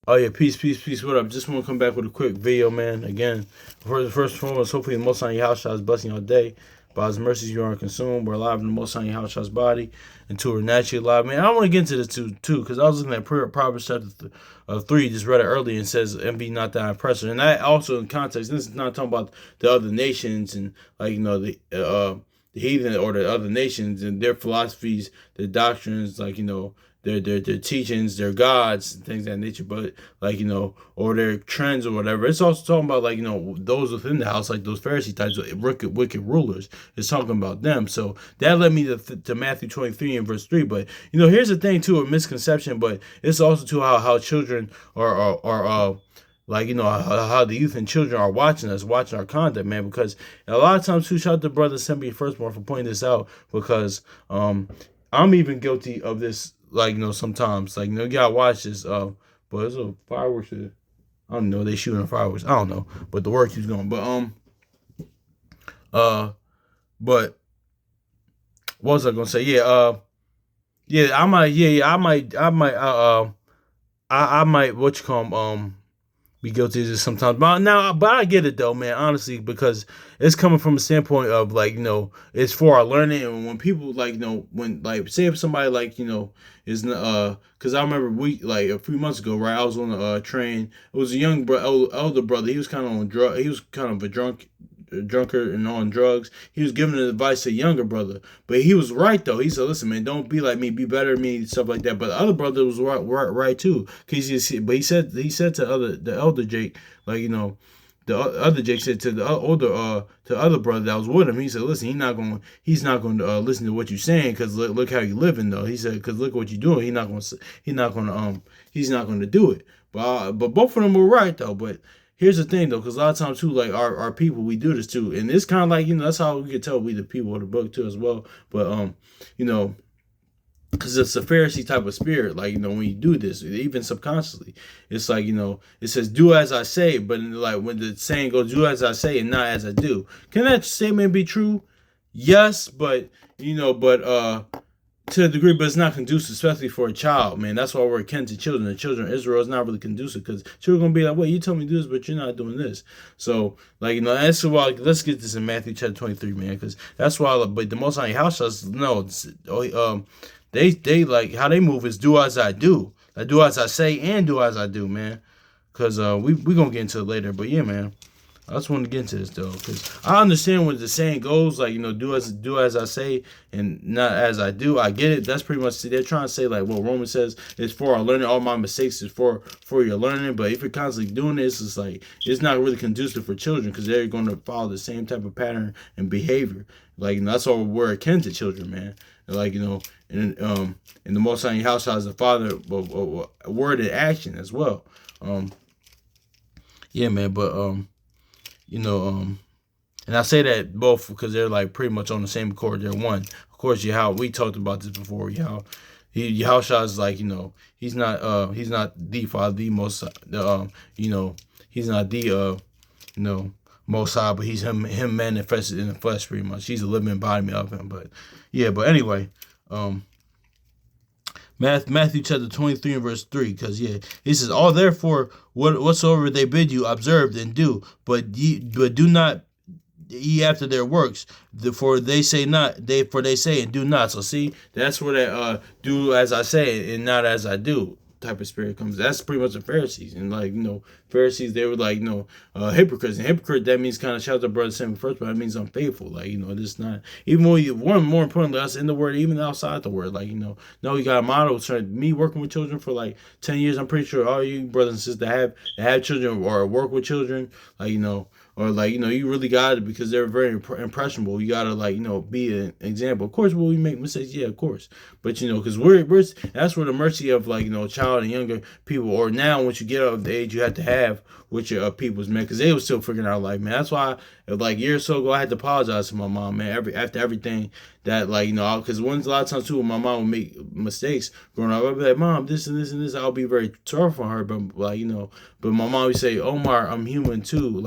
Oh yeah, peace, peace, peace. What up? Just want to come back with a quick video, man. Again, first and foremost, hopefully the Most High your house shall is blessing your day. By His mercies you are consumed. We're alive in the Most High your house shall's body, until we're naturally alive. Man, I want to get into this too, because I was looking at Proverbs chapter 3, just read it earlier, and it says, "And be not thy oppressor." And that also in context, this is not talking about the other nations and the heathen or the other nations and their philosophies, their doctrines, their teachings, their gods, and things of that nature, but or their trends or whatever. It's also talking about those within the house, like those Pharisee types of wicked rulers. It's talking about them. So that led me to Matthew 23 and verse 3. But here's the thing too, a misconception, but it's also too how children are how the youth and children are watching us, watching our content, man. Because a lot of times, too, shout out to brother Sembi Firstborn for pointing this out. Because I'm even guilty of this. Sometimes, you gotta watch this. But it's a fireworks. I don't know. They shooting fireworks. I don't know. But the work keeps going. Uh, but what was I gonna say? Yeah. I might. Yeah. I might. What you call 'em, be guilty of this sometimes. But I get it though, man. Honestly, because it's coming from a standpoint of it's for our learning. And when people when say if somebody is because I remember a few months ago, right? I was on a train. It was a elder brother. He was kind of on drug. He was kind of a drunkard and on drugs. He was giving advice to a younger brother, but he was right though. He said, "Listen, man, don't be like me. Be better than me." Stuff like that. But the other brother was right too. But he said to the elder Jake, the other Jake said to the other brother that was with him. He said, "Listen, he's not going to listen to what you're saying because look how you living though." He said, "Because look what you're doing. He's not going to do it." But both of them were right though. But here's the thing though, because a lot of times too, our people, we do this too, and it's kind of that's how we can tell we the people of the book too as well. But you know, because it's a Pharisee type of spirit. When you do this, even subconsciously, it's it says, "Do as I say," but when the saying goes, "Do as I say and not as I do," can that statement be true? Yes, but to a degree, but it's not conducive, especially for a child, man. That's why we're akin to children. The children of Israel is not really conducive because children are gonna be like, "Wait, you told me to do this, but you're not doing this." So, that's why. Let's get this in Matthew chapter 23, man, because that's why. But the Most High house us no, they how they move is do as I do. I do as I say and do as I do, man. Because we gonna get into it later, but yeah, man. I just want to get into this though, because I understand what the saying goes, do as I say and not as I do. I get it. That's pretty much they're trying to say what Romans says is for our learning. All my mistakes is for your learning. But if you're constantly doing this, it's not really conducive for children because they're going to follow the same type of pattern and behavior. That's all we're akin to children, man. In the Most High house has the Father word and action as well. Yeah, man. But and I say that both because they're pretty much on the same accord. They're one. Of course, how we talked about this before. Yahushua is he's not the Father, the most he's not the most high, but he's him manifested in the flesh pretty much. He's a living embodiment of him. But yeah, but anyway, Matthew chapter 23 and verse 3, because he says, "All therefore whatsoever they bid you, observe and do, but do not ye after their works, for they say and do not." So see, that's where that do as I say and not as I do type of spirit comes. That's pretty much the Pharisees. And Pharisees, they were hypocrites. And hypocrite, that means kind of shout out to brother Sam first, but that means unfaithful. This not even more importantly, that's in the word, even outside the word. No, you got a model. Me working with children for 10 years, I'm pretty sure all you brothers and sisters that have children or work with children, you really got it because they're very impressionable. You gotta be an example. Of course, will we make mistakes? Yeah, of course. But because we're that's where the mercy of child and younger people, or now once you get up the age you have to have with your peoples, man, because they were still figuring out life, man. That's why years or so ago I had to apologize to my mom, man. After everything that because a lot of times too when my mom would make mistakes growing up, I'd be like, "Mom, this and this and this." I'll be very sorry for her, but but my mom would say, "Omar, I'm human too."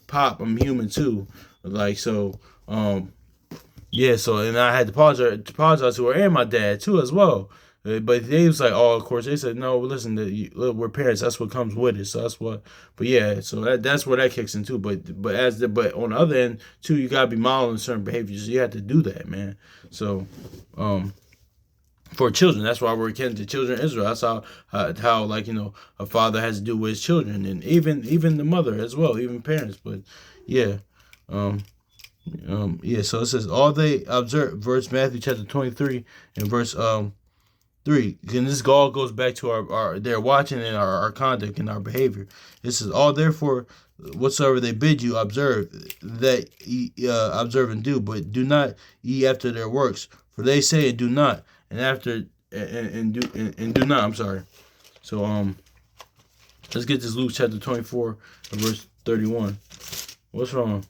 "Pop, I'm human too." So yeah, so and I had to apologize to her and my dad too as well. But they was like, oh, of course. They said, no, listen, we're parents. That's what comes with it. So that's what. But yeah, so that's where that kicks in too. But on the other end too, you gotta be modeling certain behaviors. So you have to do that, man. So, for children, that's why we're akin to children of Israel. That's how like a father has to do with his children, and even the mother as well, even parents. But yeah, yeah. So it says all they observe, verse Matthew chapter 23 and verse 3, and this all goes back to our their watching and our conduct and our behavior. It says, all therefore whatsoever they bid you observe, that ye observe and do, but do not ye after their works, for they say and do not, and after and do not. I'm sorry. So let's get this Luke chapter 24 verse 31. What's wrong?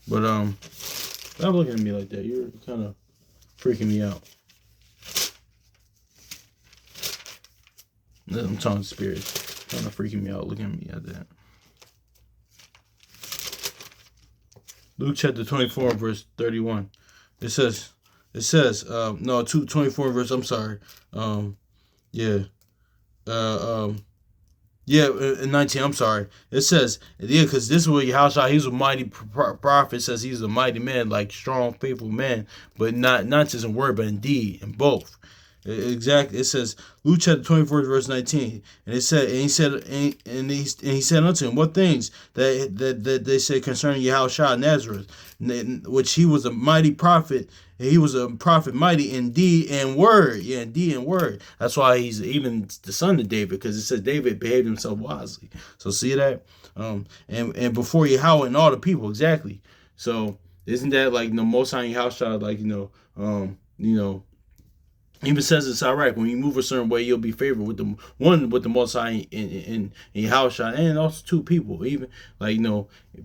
But stop looking at me like that. You're kind of freaking me out. I'm talking spirits. Kind of freaking me out. Looking at me at that. Luke chapter 24 verse 31. It says no, 24 verse, I'm sorry. Yeah. Yeah, in 19, I'm sorry. It says, yeah, because this is where Yahushua, he's a mighty prophet, says he's a mighty man, like strong, faithful man, but not just in word, but in deed, in both. Exactly. It says Luke chapter 24 verse 19, and he said unto him, what things that they said concerning Yahushua of Nazareth, which he was a mighty prophet. He was a prophet mighty in deed and word. Yeah, in deed and word. That's why he's even the son of David, because it says David behaved himself wisely. So see that? And before Yahweh and all the people, exactly. So isn't that like Most High Yahushua, like even says it's all right when you move a certain way, you'll be favored with the Most High in Yahushua, and also two people, even like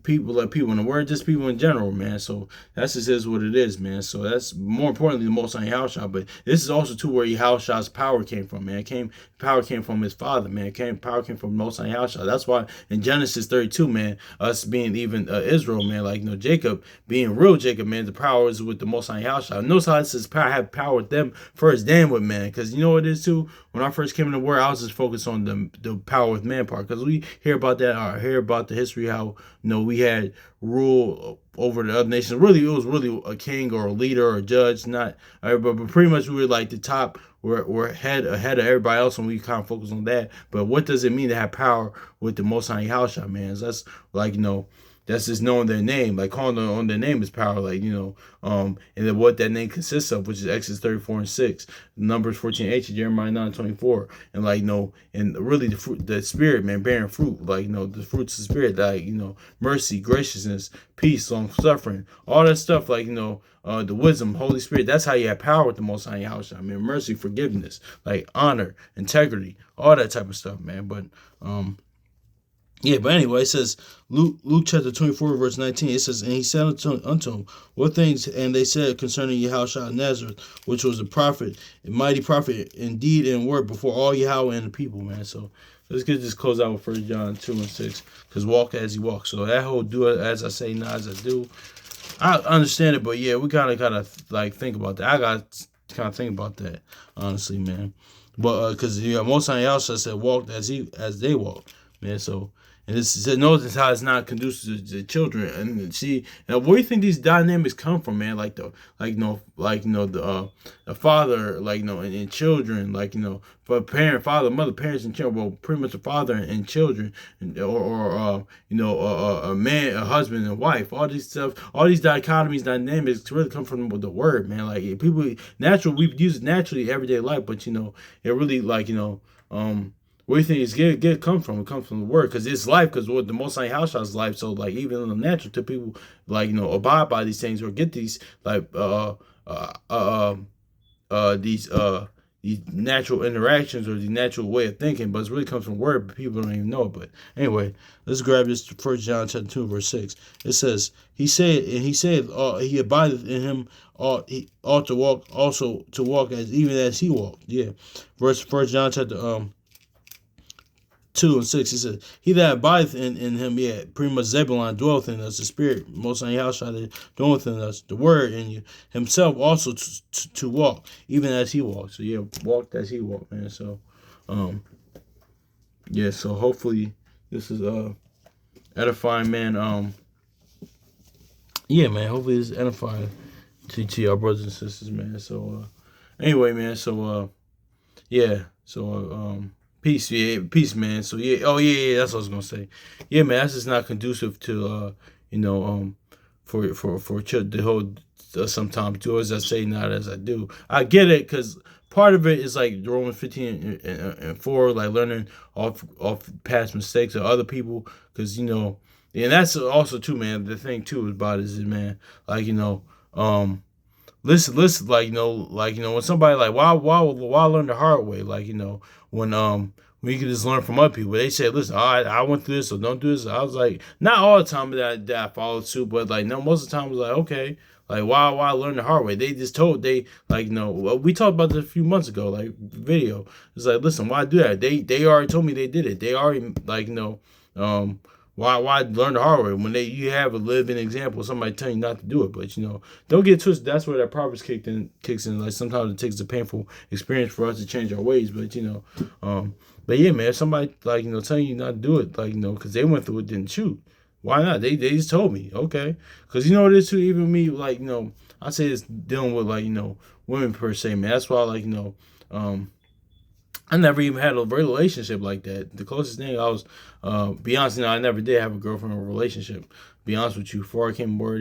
people in the word, just people in general, man. So that's just is what it is, man. So that's more importantly the Most High Yahushua. But this is also too where Yahushua's power came from, man. Power came from his father, man. Power came from Most High Yahushua. That's why in Genesis 32, man, us being even Israel, man, like Jacob being real Jacob, man, the power is with the Most High Yahushua. Notice how it says power have power with them first. Damn with man, because you know what it is too. When I first came in the world, I was just focused on the power with man part, because we hear about that, or hear about the history how we had rule over the other nations. Really, it was really a king or a leader or a judge, not. But pretty much we were like the top. We're ahead of everybody else, and we kind of focus on that. But what does it mean to have power with the Most High Yahushua, man? So that's like that's just knowing their name, like calling on their name is power, like and then what that name consists of, which is Exodus 34:6, Numbers 14:8, Jeremiah 9:24, and like and really the fruit, the spirit, man, bearing fruit, like the fruits of the spirit, like mercy, graciousness, peace, long suffering, all that stuff, like the wisdom, Holy Spirit. That's how you have power with the Most High Yahushua. I mean, mercy, forgiveness, like honor, integrity, all that type of stuff, man. But yeah, but anyway, it says Luke chapter 24 verse 19. It says, and he said unto him, what things? And they said concerning Yahushua of Nazareth, which was a prophet, a mighty prophet in deed and word before all Yahweh and the people, man. So let's get this close out with 1 John 2:6, because walk as he walks. So that whole do it as I say, not as I do. I understand it, but yeah, we gotta like think about that. I gotta kind of think about that, honestly, man. But because Most High Yahushua said walk as they walk, man. So. And notice how it's not conducive to children. And see, where do you think these dynamics come from, man? Like the father, and children, for father, mother, parents, and children. Well, pretty much the father and children, or a man, a husband and wife. All these stuff, all these dichotomies, dynamics really come from the word, man. Like people, we use it naturally everyday life, but it really where do you think it's come from? It comes from the word, because it's life, because what the Most High House's life. So like even in the natural, to people abide by these things or get these these natural interactions or the natural way of thinking, but it really comes from word, but people don't even know it. But anyway, let's grab this 1 John chapter 2 verse 6. It says, he said he abideth in him he ought to walk also to walk as even as he walked. Yeah. 1 John chapter 2 and 6, it says, "He that abideth in him, yeah, pretty much Zebulon dwelleth in us, the Spirit, Most High Yahshua dwelleth in us, the Word in you, Himself also to walk, even as He walked." So yeah, walked as He walked, man. So, yeah. So hopefully this is edifying, man. Yeah, man. Hopefully this is edifying to our brothers and sisters, man. So anyway, man. So yeah. So peace, yeah, peace, man. So yeah, oh yeah, that's what I was gonna say. Yeah, man, that's just not conducive to for the whole sometimes do as I say, not as I do. I get it, because part of it is like Romans 15 and 4, like learning off past mistakes of other people, because and that's also too, man. The thing too about it is, man, like listen, like when somebody like why learn the hard way, like when you can just learn from other people. They say, listen, I went through this, so don't do this. I was like, not all the time that I followed suit, but like no, most of the time I was like, okay, like why learn the hard way? They just told, they like we talked about this a few months ago, like video. It's like, listen, why do that? They already told me they did it. They already like why learn the hard way when you have a living example, somebody telling you not to do it? But don't get twisted. That's where that Proverbs kicks in. Like sometimes it takes a painful experience for us to change our ways. But yeah, man, if somebody like telling you not to do it, like because they went through it, didn't shoot. Why not? They just told me, okay, because it is too. Even me, like I say it's dealing with like women per se, man. That's why like I never even had a relationship like that. The closest thing I was, be honest, I never did have a girlfriend or a relationship. Be honest with you, before I came aboard,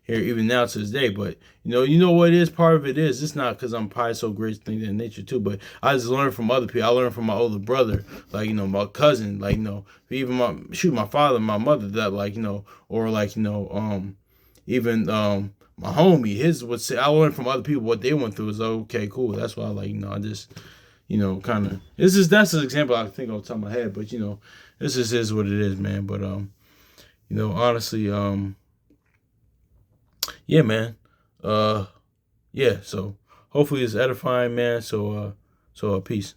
even now to this day. But what it is. Part of it is it's not because I'm probably so great things in nature too. But I just learned from other people. I learned from my older brother, like my cousin, like even my father, my mother, that like or like even my homie. His would say I learned from other people what they went through. Is okay, cool. That's why like I just. Kind of. That's an example I think off the top of my head, but this just is what it is, man. But honestly, yeah, man. Yeah. So hopefully it's edifying, man. So peace.